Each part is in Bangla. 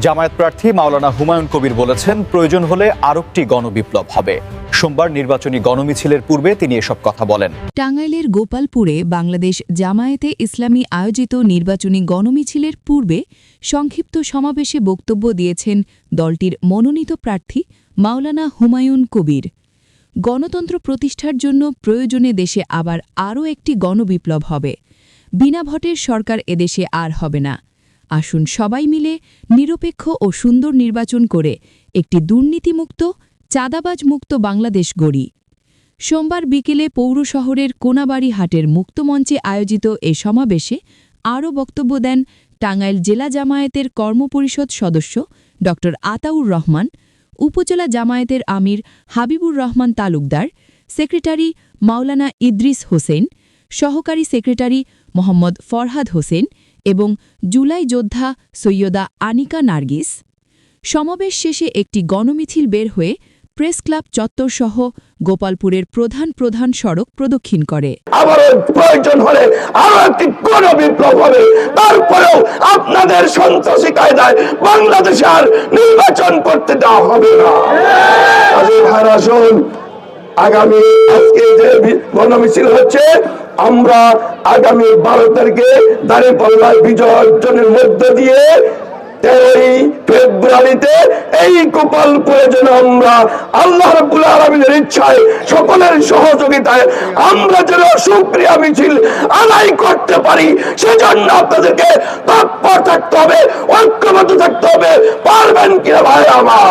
জামায়াত প্রার্থী মাওলানা হুমায়ুন কবির বলেছেন, প্রয়োজন হলে আরেকটি গণবিপ্লব হবে। সোমবার নির্বাচনী গণমিছিলের পূর্বে তিনি এসব কথা বলেন। টাঙ্গাইলের গোপালপুরে বাংলাদেশ জামায়াতে ইসলামী আয়োজিত নির্বাচনী গণমিছিলের পূর্বে সংক্ষিপ্ত সমাবেশে বক্তব্য দিয়েছেন দলটির মনোনীত প্রার্থী মাওলানা হুমায়ুন কবির। গণতন্ত্র প্রতিষ্ঠার জন্য প্রয়োজনে দেশে আবার আরও একটি গণবিপ্লব হবে। বিনা ভোটের সরকার এদেশে আর হবে না। আসুন সবাই মিলে নিরপেক্ষ ও সুন্দর নির্বাচন করে একটি দুর্নীতিমুক্ত, চাঁদাবাজ মুক্ত বাংলাদেশ গড়ি। সোমবার বিকেলে পৌর শহরের কোনাবাড়ি হাটের মুক্তমঞ্চে আয়োজিত এ সমাবেশে আরও বক্তব্য দেন টাঙ্গাইল জেলা জামায়াতের কর্মপরিষদ সদস্য ড আতাউর রহমান, উপজেলা জামায়াতের আমির হাবিবুর রহমান তালুকদার, সেক্রেটারি মাওলানা ইদ্রিস হোসেন, সহকারী সেক্রেটারি মোহাম্মদ ফরহাদ হোসেন এবং জুলাই যোদ্ধা সৈয়দা আনিকা নার্গিস। সমাবেশ শেষে একটি গণমিছিল বের হয়ে প্রেস ক্লাব চত্বরসহ গোপালপুরের প্রধান সড়ক প্রদক্ষিণ করে। আবার প্রয়োজন হলে আরো একটি গণবিপ্লব হবে, তারপরেও আপনাদের সন্ত্রাসী কায়দায় বাংলাদেশে আর নির্বাচন করতে দেওয়া হবে না। আগামী আজকে যে গণমিছিল হচ্ছে, আমরা আগামী 12 তারিখে দাঁড়িপাল্লায় বিজয় অর্জনের মধ্য দিয়ে 13ই ফেব্রুয়ারিতে এই গোপালপুরে যেন আমরা আল্লাহ রাব্বুল আলামিনের ইচ্ছায় সকলের সহযোগিতায় আমরা যেন সুক্রিয়া মিছিল আদায় করতে পারি, সেজন্য আপনাদেরকে তৎপর থাকতে হবে, ঐক্যবদ্ধ থাকতে হবে। পারবেন কিনা ভাই আমার?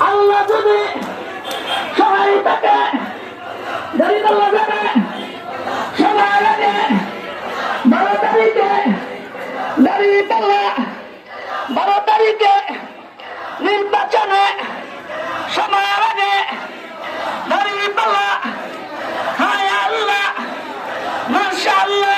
আল্লাহ যদি সবাই থাকে, দাঁড়িপাল্লা যাবে সবার আগে 12 তারিখে দাঁড়িপাল্লা, 12 তারিখে নির্বাচনে সবার আগে দাঁড়িপাল্লা। হায় আল্লাহ, মাশাআল্লাহ।